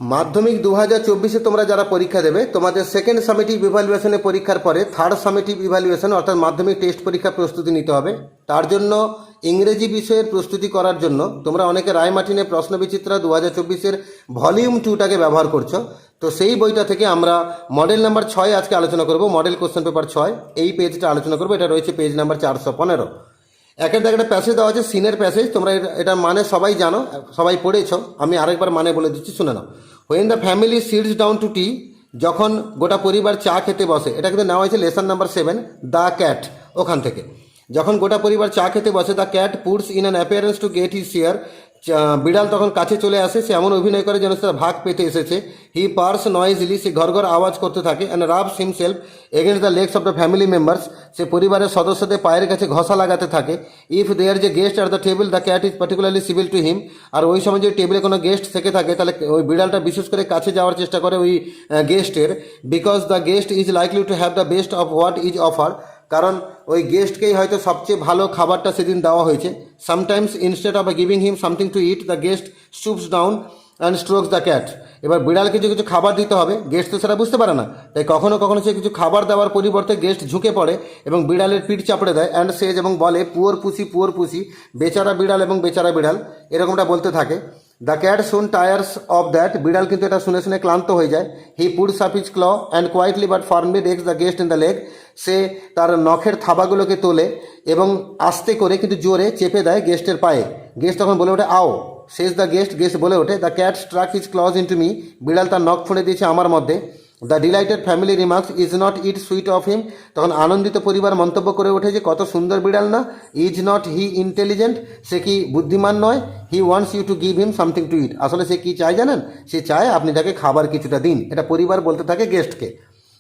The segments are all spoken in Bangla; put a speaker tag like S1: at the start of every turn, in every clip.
S1: মাধ্যমিক 2024-এ তোমরা যারা পরীক্ষা দেবে তোমাদের সেকেন্ড সামেটিভ ইভ্যালুয়েশনে পরীক্ষার পরে থার্ড সামেটিভ ইভ্যালুয়েশন অর্থাৎ মাধ্যমিক টেস্ট পরীক্ষা প্রস্তুতি নিতে হবে। তার জন্য ইংরেজি বিষয়ের প্রস্তুতি করার জন্য তোমরা অনেকে রায়মার্টিনে প্রশ্নবিচিত্রা 2024-এর ভলিউম 2টাকে ব্যবহার করছো। তো সেই বইটা থেকে আমরা মডেল নাম্বার 6 আজকে আলোচনা করব। মডেল কোশ্চেন পেপার 6 এই পেজটা আলোচনা করবো। এটা রয়েছে পেজ নাম্বার 415। একের দাগে একটা প্যাসেজ দেওয়া আছে, সিনের প্যাসেজ। তোমরা এটা মানে সবাই জানো, সবাই পড়েছ। আমি আরেকবার মানে বলে দিচ্ছি, শুনে নাও। When the family sits down to tea, যখন গোটা পরিবার চা খেতে বসে। এটা কিন্তু নেওয়া হয়েছে লেসন নাম্বার 7 দ্য ক্যাট, ওখান থেকে। যখন গোটা পরিবার চা খেতে বসে, the cat puts in an appearance to get his share. বিড়াল তখন কাছে চলে আসে, সে এমন অভিনয় করে যেন তার ভাগ পেতে এসেছে। হি পার্স নয়েজলি, সে ঘর ঘর আওয়াজ করতে থাকে। And rubs himself against the legs of the family members, সে পরিবারের সদস্যদের পায়ের কাছে ঘষা লাগাতে থাকে। ইফ দেয়ার যে guest at the table, the cat is particularly civil to him. আর ওই সময় যদি টেবিলে কোনো গেস্ট থেকে থাকে তাহলে ওই বিড়ালটা বিশেষ করে কাছে যাওয়ার চেষ্টা করে ওই গেস্টের। Because the guest is likely to have the best of what is offer, কারণ ওই গেস্টকেই হয়তো সবচেয়ে ভালো খাবারটা সেদিন দেওয়া হয়েছে। Sometimes instead of giving him something to eat, the guest stoops down and strokes the cat. এবার বিড়ালকে কিছু খাবার দিতে হবে, গেস্ট তো সেটা বুঝতে পারে না, তাই কখনো কখনো সে কিছু খাবার দেওয়ার পরিবর্তে গেস্ট ঝুঁকে পড়ে এবং বিড়ালের পিঠ চাপড়ে দেয়। অ্যান্ড সেজ, এবং বলে পুয়োর পুসি, বেচারা বিড়াল এবং বেচারা বিড়াল, এরকমটা বলতে থাকে। The cat soon tires of that, বিড়াল কিন্তু এটা শুনে শুনে ক্লান্ত হয়ে যায়। He puts up his claw and quietly but firmly rakes the guest in the leg, সে তার নখের থাবাগুলোকে তোলে এবং আস্তে করে কিন্তু জোরে চেপে দেয় গেস্টের পায়ে। গেস্ট তখন বলে ওঠে আও। সেজ দ্য গেস্ট, গেস্ট বলে ওঠে the cat struck his claws into me, বিড়াল তার নখ ফুঁড়ে দিয়েছে আমার মধ্যে। The delighted family remarks is not it sweet of him, তখন আনন্দিত পরিবার মন্তব্য করে ওঠে যে কত সুন্দর বিড়াল না। ইজ নট হি ইন্টেলিজেন্ট, সে কি বুদ্ধিমান নয়। He wants you to give him something to eat, আসলে সে কি চায় জানেন, সে চায় আপনি তাকে খাবার কিছুটা দিন। এটা পরিবার বলতে থাকে গেস্টকে।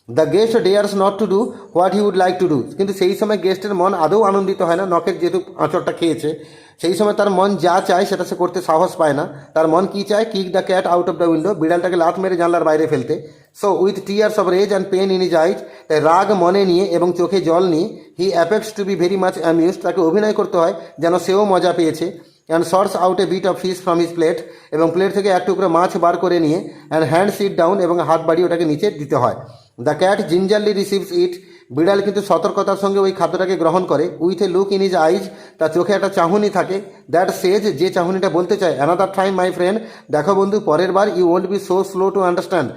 S1: The guest dares not to do what he would like to do, কিন্তু সেই সময় গেস্টের মন আদৌ আনন্দিত হয় না, নখের যেহেতু আঁচড়টা খেয়েছে। সেই সময় তার মন যা চায় সেটা সে করতে সাহস পায় না। তার মন কি চায়, kick the cat out of the window, বিড়ালটাকে লাত মেরে জানলার বাইরে ফেলতে। So with tears of rage and pain in his eyes, তাই রাগ মনে নিয়ে এবং চোখে জল নিয়ে, he affects to be very much amuse, তাকে অভিনয় করতে হয় যেন সেও মজা পেয়েছে। And sorts out a bit of fish from his plate, এবং প্লেট থেকে এক টুকরো মাছ বার করে নিয়ে অ্যান্ড হ্যান্ড সিট ডাউন, এবং হাত বাড়িয়ে ওটাকে নিচে দিতে হয়। দ্য ক্যাট জিঞ্জারলি রিসিভস ইট, বিড়াল কিন্তু সতর্কতার সঙ্গে ওই খাদ্যটাকে গ্রহণ করে। With a look in his আইজ, তার চোখে একটা চাহনি থাকে। দ্যাট সেজ, যে চাহনিটা বলতে চায় অ্যানাদার টাইম মাই ফ্রেন্ড, দেখো বন্ধু পরের বার, you won't be so slow to understand,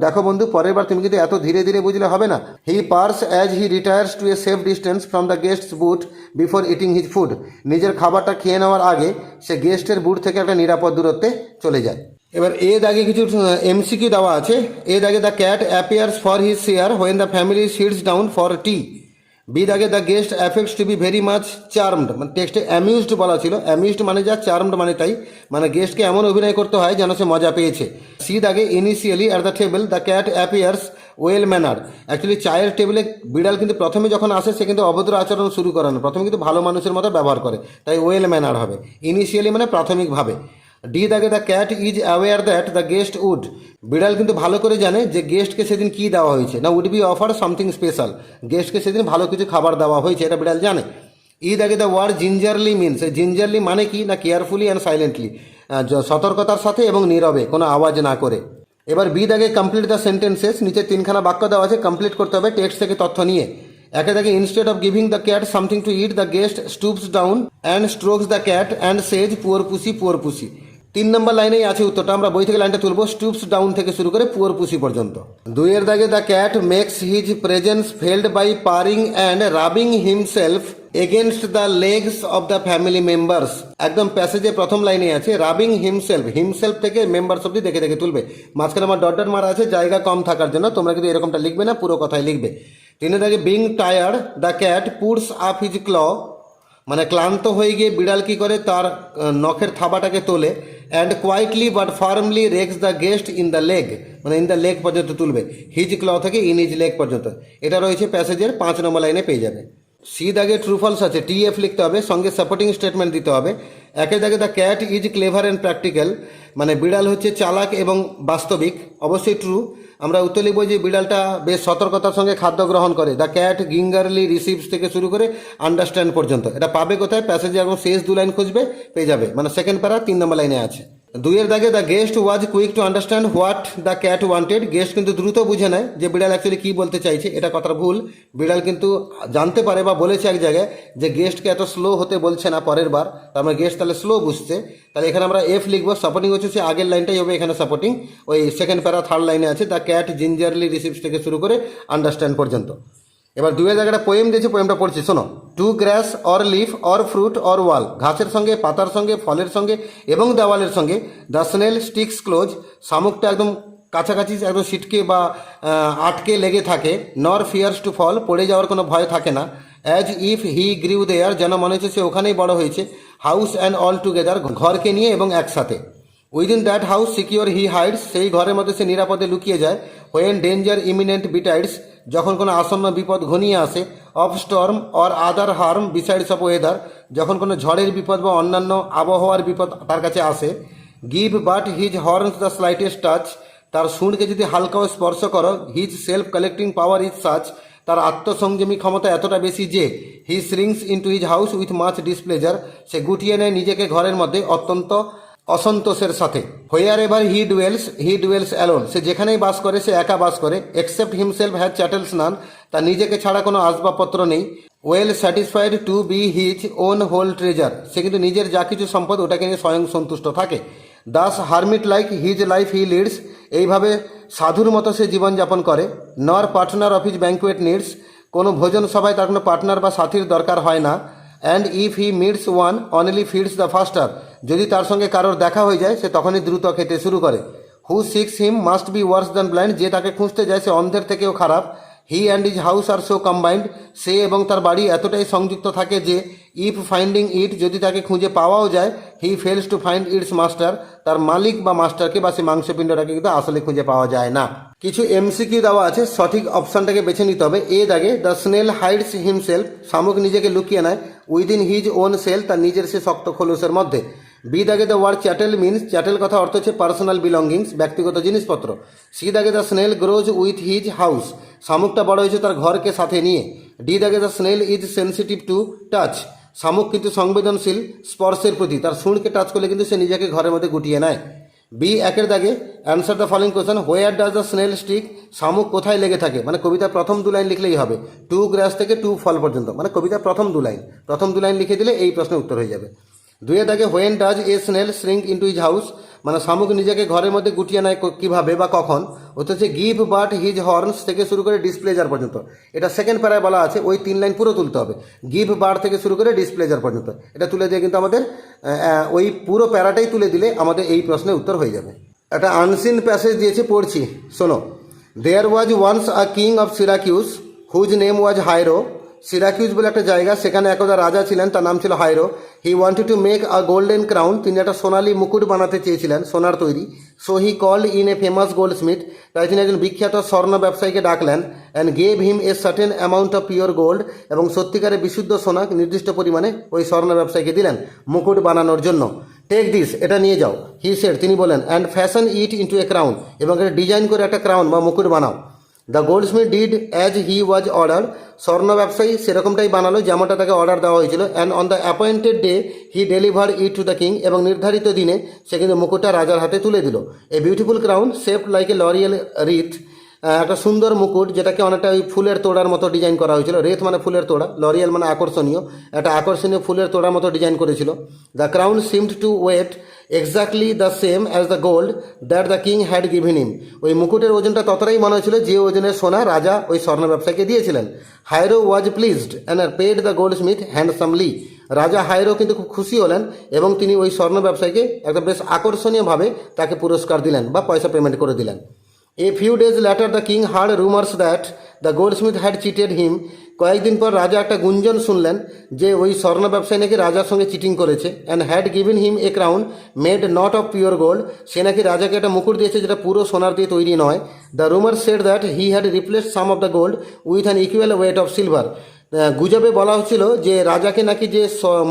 S1: দেখো বন্ধু পরের বার তুমি কিন্তু এত ধীরে ধীরে বুঝলে হবে না। He purrs as he retires to a safe distance from the guest's boot before eating his food, নিজের খাবারটা খেয়ে নেওয়ার আগে সে গেস্টের বুট থেকে একটা নিরাপদ দূরত্বে চলে যায়। এবার এ দাগে কিছু এমসিকিউ দেওয়া আছে। এ দাগে the cat appears for his share when the family sits down for tea. B দাগে the guest affects to be very much charmed, মানে টেক্সটে অ্যামিউজড বলা ছিল, অ্যামিউজড মানে যা, চার্মড মানে তাই, মানে গেস্টকে এমন অভিনয় করতে হয় যেন সে মজা পেয়েছে। সি দাগে initially at the table the cat appears well manner, actually চায়ের টেবিলে বিড়াল কিন্তু প্রথমে যখন আসে সে কিন্তু অভদ্র আচরণ শুরু করে না, প্রথমে কিন্তু ভালো মানুষের মতো ব্যবহার করে, তাই ওয়েল ম্যানার হবে। ইনিশিয়ালি মানে প্রাথমিকভাবে। ডি দাগে the cat is aware that the guest would, বিড়াল কিন্তু ভালো করে জানে যে গেস্টকে সেদিন কী দেওয়া হয়েছে, না would be offer something special, গেস্টকে সেদিন ভালো কিছু খাবার দেওয়া হয়েছে, এটা বিড়াল জানে। ই দাগে দ্য ওয়ার্ড জিঞ্জারলি মিনস, জিঞ্জারলি মানে কি না কেয়ারফুলি অ্যান্ড সাইলেন্টলি, সতর্কতার সাথে এবং নীরবে, কোনো আওয়াজ না করে। এবার বি দাগে কমপ্লিট দ্য সেন্টেন্সেস, নিচে 3খানা বাক্য দেওয়া আছে, কমপ্লিট করতে হবে টেক্সট থেকে তথ্য নিয়ে। একে দাগে instead of giving the cat something to eat, the guest stoops down and strokes the cat and says poor pussy. 3 নম্বর লাইনেই আছে উত্তরটা, আমরা বই থেকে লাইনটা তুলবো, স্টুপস ডাউন থেকে শুরু করে পুয়ার পুসি পর্যন্ত। 2 দাগে the cat makes his presence felt by purring and rubbing himself against the legs of the family members, একদম প্যাসেজে প্রথম লাইনে আছে রাবিং হিমসেলফ, হিমসেলফ থেকে মেম্বার্স অব্দি দেখে দেখে তুলবে। মাঝখানে আমার ডট ডট মারা আছে জায়গা কম থাকার জন্য, তোমরা কিন্তু এরকমটা লিখবে না, পুরো কথাই লিখবে। 3 দাগে being tired the cat puts up his claw, মানে ক্লান্ত হয়ে গিয়ে বিড়াল কী করে তার নখের থাবাটাকে তোলে। And quietly but firmly rakes the guest in the leg, মানে ইন দ্য লেগ পর্যন্ত তুলবে, হিজ ক্ল থেকে ইন হিজ লেগ পর্যন্ত। এটা রয়েছে প্যাসেজের 5 নম্বর লাইনে পেয়ে যাবে। সি দাগে ট্রু ফলস আছে, টিএফ লিখতে হবে, সঙ্গে সাপোর্টিং স্টেটমেন্ট দিতে হবে। একে দাগে the cat is clever and practical, মানে বিড়াল হচ্ছে চালাক এবং বাস্তবিক, অবশ্যই ট্রু। আমরা উত্তর লিখব যে বিড়ালটা বেশ সতর্কতার সঙ্গে খাদ্য গ্রহণ করে। দ্য ক্যাট গিঙ্গারলি রিসিভস থেকে শুরু করে আন্ডারস্ট্যান্ড পর্যন্ত, এটা পাবে কোথায়, প্যাসেজে এখন শেষ 2 লাইন খুঁজবে পেয়ে যাবে, মানে সেকেন্ড প্যারা 3 নম্বর লাইনে আছে। দুইয়ের দাগে the guest was quick to understand what the cat wanted. Guest কিন্তু দ্রুত বুঝে নেয় যে বিড়াল অ্যাকচুয়ালি কী বলতে চাইছে। এটা কথাটা ভুল। বিড়াল কিন্তু জানতে পারে বা বলেছে এক জায়গায় যে গেস্টকে এত স্লো হতে বলছে না পরের বার, তার মানে গেস্ট তাহলে স্লো বুঝছে। তাহলে এখানে আমরা এফ লিখবো। সাপোর্টিং হচ্ছে সে আগের লাইনটাই হবে এখানে সাপোর্টিং। ওই সেকেন্ড প্যারা থার্ড লাইনে আছে দ্য ক্যাট জিঞ্জারলি রিসিভস থেকে শুরু করে আন্ডারস্ট্যান্ড পর্যন্ত। এবার দুয়ের জায়গাটা পোয়েম দিয়েছে, পোয়েমটা পড়ছি শোনো। Two glass or leaf or fruit or ওয়াল, ঘাসের সঙ্গে, পাতার সঙ্গে, ফলের সঙ্গে এবং দেওয়ালের সঙ্গে। দ্য স্নেল স্টিক্স ক্লোজ, শামুকটা একদম কাছাকাছি, একদম সিটকে বা আটকে লেগে থাকে। নর ফিয়ার্স টু ফল, পড়ে যাওয়ার কোনো ভয় থাকে না। অ্যাজ ইফ হি গ্রিউ দেয়ার, যেন মনে হচ্ছে সে ওখানেই বড় হয়েছে। হাউস অ্যান্ড অল টুগেদার, ঘরকে নিয়ে এবং একসাথে। Within that house secure he hides, সেই ঘরের মধ্যে সে নিরাপদে লুকিয়ে যায়। হোয়েন ডেঞ্জার ইমিনেন্ট বিটাইডস, যখন কোনো আসন্ন বিপদ ঘনিয়ে আসে। Of Sturm or other harm besides of weather, যখন কোনো ঝড়ের বিপদ বা অন্যান্য আবহাওয়ার বিপদ তার কাছে আসে। Give but his horns the slightest touch, তার শুঁড়কে যদি হালকাও স্পর্শ করো। His self collecting power is such, তার আত্মসংযমী ক্ষমতা এতটা বেশি যে। He shrinks into his house with much displeasure, সে গুটিয়ে নেয় নিজেকে ঘরের মধ্যে অত্যন্ত অসন্তোষের সাথে। Wherever he dwells alone, সে যেখানেই বাস করে সে একা বাস করে। Except himself has chattels none, তার নিজেকে ছাড়া কোনো আসবাবপত্র নেই। Well satisfied to be his own whole treasure, সে কিন্তু নিজের যা কিছু সম্পদ ওটাকে নিয়ে স্বয়ং সন্তুষ্ট থাকে। Das hermit like his life he leads, এইভাবে সাধুর মতো সে জীবনযাপন করে। নর partner of his banquet needs, কোনো ভোজন সভায় তার কোনো পার্টনার বা সাথীর দরকার হয় না। And if he meets one only feeds the ফাস্টার, যদি তার সঙ্গে কারোর দেখা হয়ে যায় সে তখনই দ্রুত খেতে শুরু করে। Who seeks him must be worse than blind, যে তাকে খুঁজতে যায় সে অন্ধের থেকেও খারাপ। He and his house are so combined, সে এবং তার বাড়ি এতটাই সংযুক্ত থাকে যে ইফ ফাইন্ডিং ইট, যদি তাকে খুঁজে পাওয়াও যায়, he fails to find its master, তার মালিক বা মাস্টারকে বা সে মাংসপিণ্ডটাকে কিন্তু আসলে খুঁজে পাওয়া যায় না। কিছু এমসিকিউ দেওয়া আছে, সঠিক অপশানটাকে বেছে নিতে হবে। এ দাগে দ্য স্নেল হাইডস হিমসেলফ, শামুক নিজেকে লুকিয়ে নেয়। উইদিন হিজ ওন সেল, তার নিজের সে শক্ত খোলসের মধ্যে। বি দাগে the word chattel means, chattel কথা অর্থ হচ্ছে পার্সোনাল বিলঙ্গিংস, ব্যক্তিগত জিনিসপত্র। সি দাগে the snail grows with his house, শামুকটা বড় হয়েছে তার ঘরকে সাথে নিয়ে। ডি দাগে the snail is sensitive to touch, শামুক কিন্তু সংবেদনশীল স্পর্শের প্রতি, তার শুঁড়কে টাচ করলে কিন্তু সে নিজেকে ঘরের মধ্যে গুটিয়ে নেয়। বি একের দাগে answer the following question, where does the snail stick, শামুক কোথায় লেগে থাকে, মানে কবিতার প্রথম দু লাইন লিখলেই হবে। টু গ্রাস থেকে টু ফল পর্যন্ত, মানে কবিতার প্রথম দু লাইন লিখে দিলে এই প্রশ্নের উত্তর হয়ে যাবে। দুইয়ের দাগে when does a snail shrink into his house, মানে শামুক নিজেকে ঘরের মধ্যে গুটিয়ে নেয় কীভাবে বা কখন। ওটা হচ্ছে গিভ বাট হিজ হর্নস থেকে শুরু করে ডিসপ্লেজার পর্যন্ত। এটা সেকেন্ড প্যারায় বলা আছে, ওই তিন লাইন পুরো তুলতে হবে। গিভ বাট থেকে শুরু করে ডিসপ্লেজার পর্যন্ত এটা তুলে দিয়ে কিন্তু আমাদের ওই পুরো প্যারাটাই তুলে দিলে আমাদের এই প্রশ্নের উত্তর হয়ে যাবে। একটা আনসিন প্যাসেজ দিয়েছে, পড়ছি শোনো। There was once a king of Syracuse whose name was Hiero, Syracuse বলে একটা জায়গা, সেখানে একদা রাজা ছিলেন, তার নাম ছিল Hiero. He wanted to make a golden crown, তিনি একটা সোনালি মুকুট বানাতে চেয়েছিলেন, সোনার তৈরি। So he called in a famous gold smith, তাই তিনি একজন বিখ্যাত স্বর্ণ ব্যবসায়ীকে ডাকলেন। And gave him a certain amount of pure gold, এবং সত্যিকারের বিশুদ্ধ সোনা নির্দিষ্ট পরিমাণে ওই স্বর্ণ ব্যবসায়ীকে দিলেন মুকুট বানানোর জন্য। টেক দিস, এটা নিয়ে যাও। হি সেড, তিনি বলেন। And fashion it into A crown, এবং এটা ডিজাইন করে একটা ক্রাউন বা মুকুট বানাও। The Goldsmith did as he was order, স্বর্ণ ব্যবসায়ী সেরকমটাই বানালো যেমনটা তাকে অর্ডার দেওয়া হয়েছিল। And on the appointed day he deliver it to the king, এবং নির্ধারিত দিনে সে কিন্তু মুকুটটা রাজার হাতে তুলে দিল। A beautiful crown shaped like a laurel wreath, একটা সুন্দর মুকুট যেটাকে অনেকটা ওই ফুলের তোড়ার মতো ডিজাইন করা হয়েছিল। রেথ মানে ফুলের তোড়া, লরিয়েল মানে আকর্ষণীয়, একটা আকর্ষণীয় ফুলের তোড়ার মতো ডিজাইন করেছিল। The crown seemed to weight exactly the same as the gold that the king had given him, ওই মুকুটের ওজনটা ততটাই মনে হয়েছিল যে ওজনের সোনা রাজা ওই স্বর্ণ ব্যবসায়ীকে দিয়েছিলেন। Hiero was pleased and paid the gold smith handsomely, রাজা হাইরো কিন্তু খুব খুশি হলেন এবং তিনি ওই স্বর্ণ ব্যবসায়ীকে একটা বেশ আকর্ষণীয়ভাবে তাকে পুরস্কার দিলেন বা পয়সা পেমেন্ট করে দিলেন। A few days later the king heard rumors that the goldsmith had cheated him, কয়েকদিন পর রাজা একটা গুঞ্জন শুনলেন যে ওই স্বর্ণ ব্যবসায়ী নাকি রাজার সঙ্গে চিটিং করেছে। And had given him a crown made not of pure gold, সে নাকি রাজাকে একটা মুকুট দিয়েছে যেটা পুরো সোনার দিয়ে তৈরি নয়। The rumour said that he had replaced some of the gold with an equal weight of silver, গুজবে বলা হচ্ছিল যে রাজাকে নাকি যে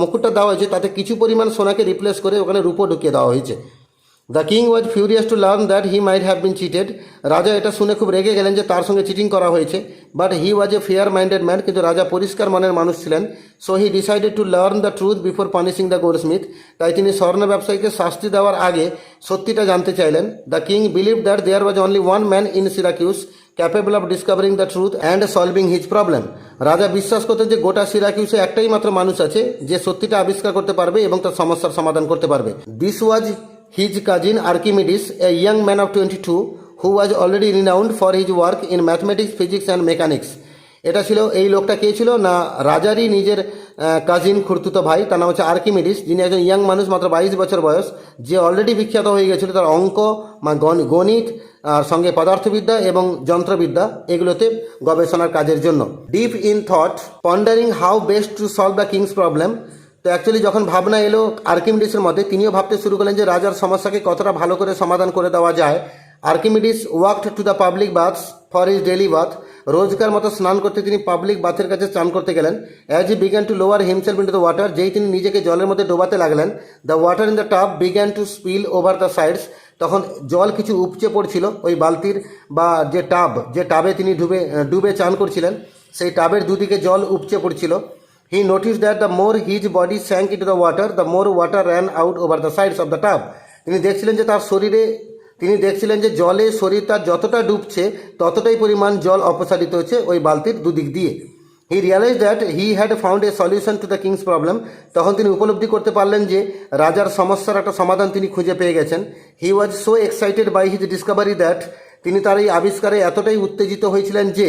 S1: মুকুটটা দেওয়া হয়েছে তাতে কিছু পরিমাণ সোনাকে রিপ্লেস করে ওখানে রূপো ঢুকিয়ে দেওয়া হয়েছে। The king was furious to learn that he might have been cheated. রাজা এটা শুনে খুব রেগে গেলেন যে তার সঙ্গে চিটিং করা হয়েছে। But he was a fair minded man, কিন্তু রাজা পরিষ্কার মনের মানুষ ছিলেন। So he decided to learn the truth before punishing the Goldsmith. তাই তিনি স্বর্ণ ব্যবসায়ীকে শাস্তি দেওয়ার আগে সত্যিটা জানতে চাইলেন। The king believe that there was only one man in Syracuse capable of discovering the truth and solving his problem. রাজা বিশ্বাস করতেন যে গোটা সিরাকিউসে একটাই মাত্র মানুষ আছে যে সত্যিটা আবিষ্কার করতে পারবে এবং তার সমস্যার সমাধান করতে পারবে। This was his cousin Archimedes, a young man of 22, who was already renowned for his work in mathematics, physics and mechanics. এটা ছিল, এই লোকটা কে ছিল না রাজারই নিজের কাজিন খুড়তুতো ভাই, তার নাম হচ্ছে আর্কিমিডিস, যিনি একজন ইয়াং মানুষ, মাত্র 22 বছর বয়স, যে অলরেডি বিখ্যাত হয়ে গেছিল তার অঙ্ক, গণিত আর সঙ্গে পদার্থবিদ্যা এবং যন্ত্রবিদ্যা এগুলোতে গবেষণার কাজের জন্য। Deep in thought pondering how best to solve the king's problem. তো অ্যাকচুয়ালি যখন ভাবনা এলো আর্কিমিডিসের মধ্যে, তিনিও ভাবতে শুরু করলেন যে রাজার সমস্যাকে কতটা ভালো করে সমাধান করে দেওয়া যায়। Archimedes walked to the public baths for his daily bath. রোজকার মতো স্নান করতে তিনি পাবলিক বাথের কাছে স্নান করতে গেলেন। As he began to lower himself into the water, যেই তিনি নিজেকে জলের মধ্যে ডোবাতে লাগলেন, the water in the tub began to spill over the sides. তখন জল কিছু উপচে পড়ছিল ওই বালতির বা যে টাবে তিনি ডুবে চান করছিলেন, সেই টাবের দুদিকে জল উপচে পড়ছিল। He noticed that the more his body sank into the water, the more water ran out over the sides of the tub. তিনি দেখছিলেন যে জলে শরীর তার যতটা ডুবছে ততটাই পরিমাণ জল অপসারিত হচ্ছে ওই বালতির দুদিক দিয়ে। He realized that he had found a solution to the king's problem. তখন তিনি উপলব্ধি করতে পারলেন যে রাজার সমস্যার একটা সমাধান তিনি খুঁজে পেয়ে গেছেন। He was so excited by his discovery that তিনি তার এই আবিষ্কারে এতটাই উত্তেজিত হয়েছিলেন যে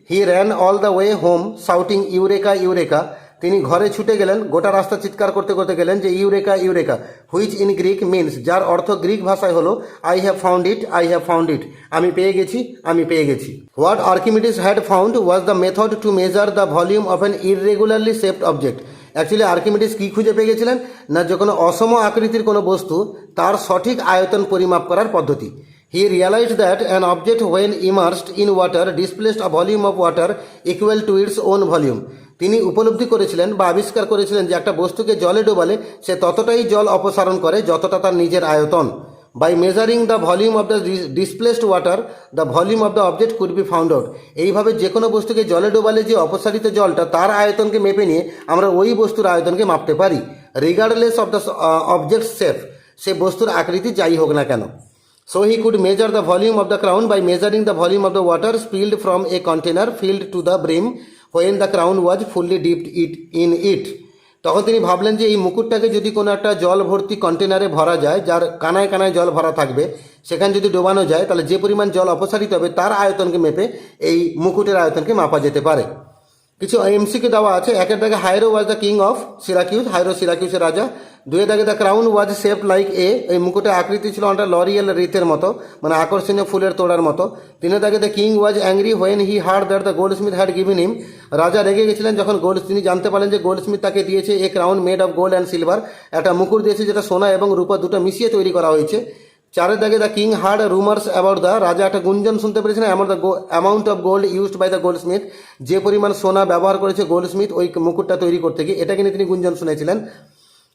S1: he ran all the way home shouting eureka eureka. তিনি ঘরে ছুটে গেলেন, গোটা রাস্তা চিৎকার করতে করতে গেলেন যে eureka eureka, which in Greek means, যার অর্থ গ্রিক ভাষায় হলো I have found it, I have found it, আমি পেয়ে গেছি, আমি পেয়ে গেছি। What Archimedes had found was the method to measure the volume of an irregularly shaped object. Actually Archimedes কী খুঁজে পেয়ে গেছিলেন না, যে কোনো অসম আকৃতির কোনো বস্তু তার সঠিক আয়তন পরিমাপ করার পদ্ধতি। He realized that an object when immersed in water displaced a volume of water equal to its own volume. তিনি উপলব্ধি করেছিলেন বা আবিষ্কার করেছিলেন যে একটা বস্তুকে জলে ডোবালে সে ততটাই জল অপসারণ করে যতটা তার নিজের আয়তন। By measuring the volume of the displaced water the volume of the object could be found out. এইভাবে যে কোনো বস্তুকে জলে ডোবালে যে অপসারিত জলটা তার আয়তনকে মেপে নিয়ে আমরা ওই বস্তুর আয়তনকে মাপতে পারি, regardless of the object shape, সে বস্তুর আকৃতি যাই হোক না কেন। So he could measure the volume of the crown by measuring the volume of the water spilled from a container filled to the brim when the crown was fully dipped in it. তখন তিনি ভাবলেন যে এই মুকুটটাকে যদি কোনো একটা জল ভর্তি কন্টেনারে ভরা যায়, যার কানায় কানায় জল ভরা থাকবে, সেখানে যদি ডোবানো যায় তাহলে যে পরিমাণ জল অপসারিত হবে তার আয়তনকে মেপে এই মুকুটের আয়তনকে মাপা যেতে পারে। কিছু এমসিকে দেওয়া আছে। একের দাগে Hiero was the king of Syracuse, Hiero সিরাকিউসের রাজা। দুয়ের দাগে the crown was shaped like a, এই মুকুটের আকৃতি ছিল অনেকটা লরিয়েল রিতের মতো, মানে আকর্ষণীয় ফুলের তোড়ার মতো। তিনের দাগে the king was angry when he heard that the Goldsmith had given হিম, রাজা রেগে গেছিলেন যখন তিনি জানতে পারলেন যে গোল্ডস্মিথ তাকে দিয়েছে এ crown made of gold and silver, একটা মুকুট দিয়েছে যেটা সোনা এবং রূপা দুটো মিশিয়ে তৈরি করা হয়েছে। চারের দাগে the king heard rumours about the, রাজা একটা গুঞ্জন শুনতে পেরেছেন amount of gold used by the goldsmith, যে পরিমাণ সোনা ব্যবহার করেছে গোল্ডস্মিথ ওই মুকুটটা তৈরি করতে গিয়ে, এটাকে নিয়ে তিনি গুঞ্জন শুনেছিলেন।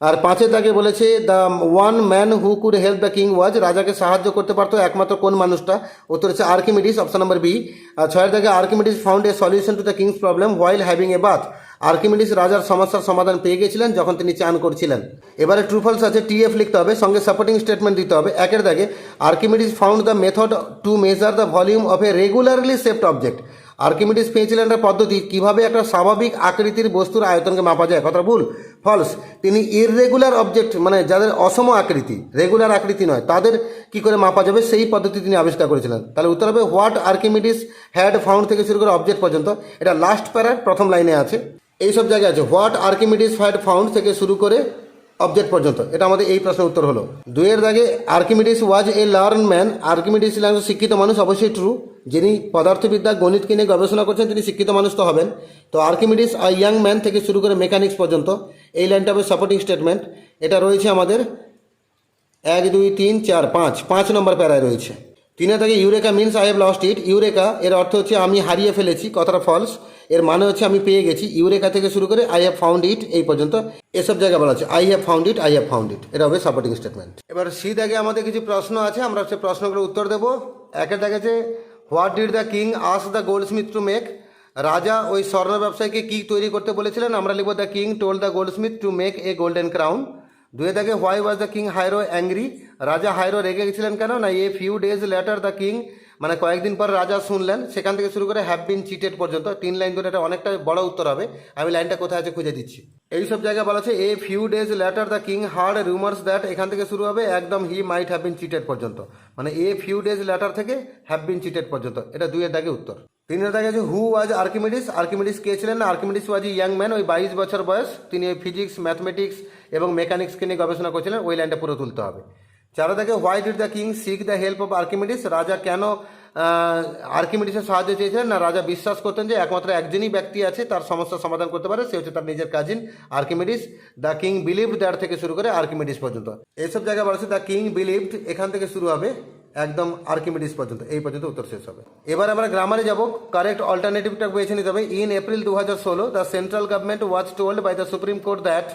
S1: আর পাঁচের দাগে বলেছে the one man who could help the king was, রাজাকে সাহায্য করতে পারতো একমাত্র কোন মানুষটা, উত্তর হচ্ছে আর্কিমিডিস, অপশন নাম্বার বি। আর ছয়ের দাগে Archimedes found a solution to the king's problem while having a bath, Archimedes রাজার সমস্যার সমাধান পেয়ে গেছিলেন যখন তিনি চান করছিলেন। এবারে ট্রু ফলস আছে, টিএফ লিখতে হবে, সঙ্গে সাপোর্টিং স্টেটমেন্ট দিতে হবে। একের দাগে Archimedes found the method to measure the volume of A regularly shaped object, Archimedes পেয়েছিলেন একটা পদ্ধতি কিভাবে একটা স্বাভাবিক আকৃতির বস্তুর আয়তনকে মাপা যায়। কথা ভুল, ফলস। তিনি ইররেগুলার অবজেক্ট, মানে যাদের অসম আকৃতি, রেগুলার আকৃতি নয়, তাদের কি করে মাপা যাবে সেই পদ্ধতি তিনি আবিষ্কার করেছিলেন। তাহলে উত্তর হবে হোয়াট আর্কিমিডিস হ্যাড ফাউন্ড থেকে শুরু করে অবজেক্ট পর্যন্ত, এটা লাস্ট প্যারার প্রথম লাইনে আছে। এইসব জায়গায় আছে হোয়াট আর্কিমিডিস হ্যাড ফাউন্ড থেকে শুরু করে অবজেক্ট পর্যন্ত, এটা আমাদের এই প্রশ্নের উত্তর হলো। দুইয়ের দাগে আর্কিমিডিস ওয়াজ এ লার্ন ম্যান, আর্কিমিডিস ছিলেন শিক্ষিত মানুষ, অবশ্যই ট্রু, যিনি পদার্থবিদ্যা গণিতকে নিয়ে গবেষণা করছেন তিনি শিক্ষিত মানুষ তো হবেন। তো আর্কিমিডিস আ ইয়াং ম্যান থেকে শুরু করে মেকানিক্স পর্যন্ত, এই লাইনটা হবে সাপোর্টিং স্টেটমেন্ট। এটা রয়েছে আমাদের 1 2 3 4 5 নম্বর প্যারায় রয়েছে। তিনের দাগে eureka means I have lost it, eureka এর অর্থ হচ্ছে আমি হারিয়ে ফেলেছি, কথাটা ফলস। এর মানে হচ্ছে আমি পেয়ে গেছি, ইউরেকা থেকে শুরু করে আই হ্যাভ ফাউন্ড ইট এই পর্যন্ত এসব জায়গায় বলা আছে I have found it, I have found ইট, এটা হবে সাপোর্টিং স্টেটমেন্ট। এবার সি দাগে আমাদের কিছু প্রশ্ন আছে, আমরা সে প্রশ্নগুলোর উত্তর দেবো। একের দাগেছে what did the king ask the goldsmith to make, রাজা ওই স্বর্ণ ব্যবসায়ীকে কি তৈরি করতে বলেছিলেন, আমরা লিখব the king told the goldsmith to make a golden crown. দুয়ে দাগে why was the king Hiero angry, রাজা হাইরো রেগে গেছিলেন কেন, না a few days later the king, মানে কয়েকদিন পর রাজা শুনলেন, সেখান থেকে শুরু করে হ্যাভ বিন চিটেড পর্যন্ত 3 লাইন ধরে, এটা অনেকটা বড় উত্তর হবে, আমি লাইনটা কোথায় আছে খুঁজে দিচ্ছি। এই সব জায়গায় বলা আছে এ few days later the king heard rumours that, এখান থেকে শুরু হবে একদম হি মাইট হ্যাভ বিন চিটেড পর্যন্ত, মানে এ ফিউ ডেজ লেটার থেকে হ্যাভ বিন চিটেড পর্যন্ত, এটা 2 এর দাগে উত্তর। 3 এর দাগে আছে হু ওয়াজ আর্কিমিডিস, আর্কিমিডিস কে ছিলেন না, আর্কিমিডিস ওয়াজ ইয়াং ম্যান, ওই 22 বছর বয়স, তিনি ফিজিক্স ম্যাথমেটিক্স এবং মেকানিক্সকে নিয়ে গবেষণা করছিলেন, ওই লাইনটা পুরো তুলতে হবে। 4 দাগে why did the king sick the help of Archimedes, রাজা কেন আর্কিমিডিসের সাহায্য চেয়েছিলেন, না রাজা বিশ্বাস করতেন যে একমাত্র একজনই ব্যক্তি আছে তার সমস্যার সমাধান করতে পারে, সে হচ্ছে তার নিজের cousin Archimedes. The king believed that থেকে শুরু করে আর্কিমিডিস পর্যন্ত, এইসব জায়গায় বলা আছে দ্য কিং বিলিভড, এখান থেকে শুরু হবে একদম আর্কিমিডিস পর্যন্ত, এই পর্যন্ত উত্তর শেষ হবে। এবার আমরা গ্রামারে যাব, কারেক্ট অল্টারনেটিভটা বেছে নিতে হবে। In April 2016 the central government was told by the Supreme Court that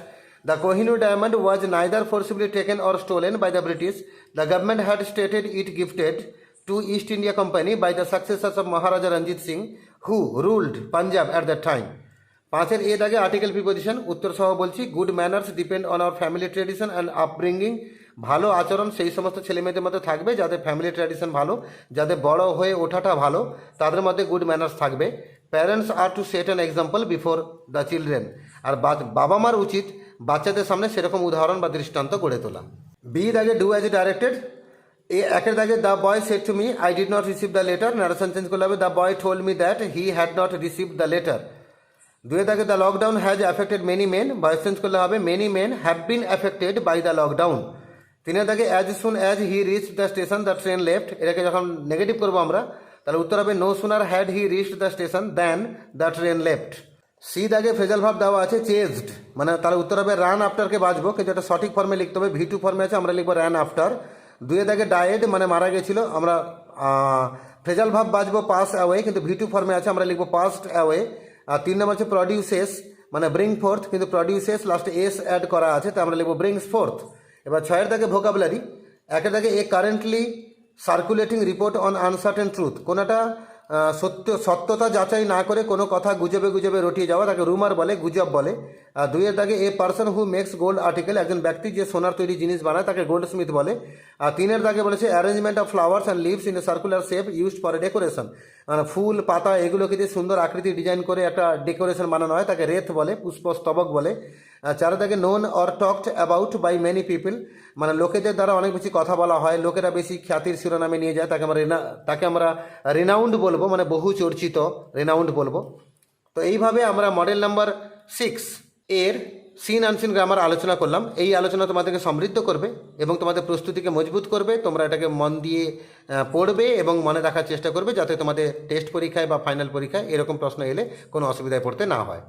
S1: the Kohinoor diamond was neither forcibly taken or stolen by the British. The government had stated it gifted to East India Company by the successors of Maharaja Ranjit Singh, who ruled Punjab at that time. 5 এর এ দাগে আর্টিকেল প্রিপোজিশন, উত্তর সহ বলছি good manners depend on our family tradition and upbringing, ভালো আচরণ সেই সমস্ত ছেলেমেয়েদের মধ্যে থাকবে যাদের ফ্যামিলি ট্র্যাডিশন ভালো, যাদের বড় হয়ে ওঠাটা ভালো, তাদের মধ্যে গুড ম্যানার্স থাকবে। Parents are to set an example before the children, আর বাবা মার উচিত বাচ্চাদের সামনে সেরকম উদাহরণ বা দৃষ্টান্ত গড়ে তোলা। বি দাগে ডু অ্যাজ ডাইরেক্টেড, একের দাগে the boy said to me I did not receive the letter, narration change করলে হবে the boy told me that he had not receive the letter. 2 দাগে the lockdown has affected many men, voice change করলে হবে many men have been affected by the lockdown. 3 দাগে as soon as he reach the station the train left, এটাকে যখন নেগেটিভ করবো আমরা তাহলে উত্তর হবে no sooner had he reached the station than the train left. C দাগে ফ্রেজাল ভাব দেওয়া আছে চেজড, মানে তার উত্তর হবে রান আফটারকে বাঁচবো, কিন্তু এটা সঠিক ফর্মে লিখতে হবে, ভি2 ফর্মে আছে, আমরা লিখবো রান আফটার। 2 দাগে ডায়েড মানে মারা গেছিল, আমরা ফ্রেজাল ভাব বাঁচবো পাস অ্যাওয়ে, কিন্তু ভি2 ফর্মে আছে, আমরা লিখবো পাস্ট অ্যাওয়ে। আর 3 নম্বর হচ্ছে প্রডিউসেস মানে ব্রিং ফোর্থ, কিন্তু প্রডিউসেস লাস্টে এস অ্যাড করা আছে, তো আমরা লিখবো ব্রিংস ফোর্থ। এবার 6 দাগে ভোকাবুলারি, 1 দাগে a currently circulating report on uncertain truth, কোনোটা সত্যতা যাচাই না করে কোনো কথা গুজবে গুজবে রটিয়ে যাওয়া তাকে রুমার বলে, গুজব বলে। আর 2 এর দাগে a person who makes gold article, একজন ব্যক্তি যে সোনার তৈরি জিনিস বানায় তাকে গোল্ড স্মিথ বলে। আর 3 এর দাগে বলেছে arrangement of flowers and lives in a circular shape used for a decoration, মানে ফুল পাতা এগুলোকে যে সুন্দর আকৃতি ডিজাইন করে একটা ডেকোরেশন বানানো হয় তাকে রেথ বলে, পুষ্পস্তবক বলে। 4 দাগে known or talked about by many people, মানে লোকেদের দ্বারা অনেক বেশি কথা বলা হয়, লোকেরা বেশি খ্যাতির শিরোনামে নিয়ে যায়, তাকে আমরা রিনাউন্ড বলবো, মানে বহু চর্চিত রিনাউন্ড বলবো। তো এইভাবে আমরা মডেল নাম্বার 6 এর সিন আনসিন গ্রামার আলোচনা করলাম। এই আলোচনা তোমাদেরকে সমৃদ্ধ করবে এবং তোমাদের প্রস্তুতিকে মজবুত করবে, তোমরা এটাকে মন দিয়ে পড়বে এবং মনে রাখার চেষ্টা করবে যাতে তোমাদের টেস্ট পরীক্ষায় বা ফাইনাল পরীক্ষায় এরকম প্রশ্ন এলে কোনো অসুবিধায় পড়তে না হয়।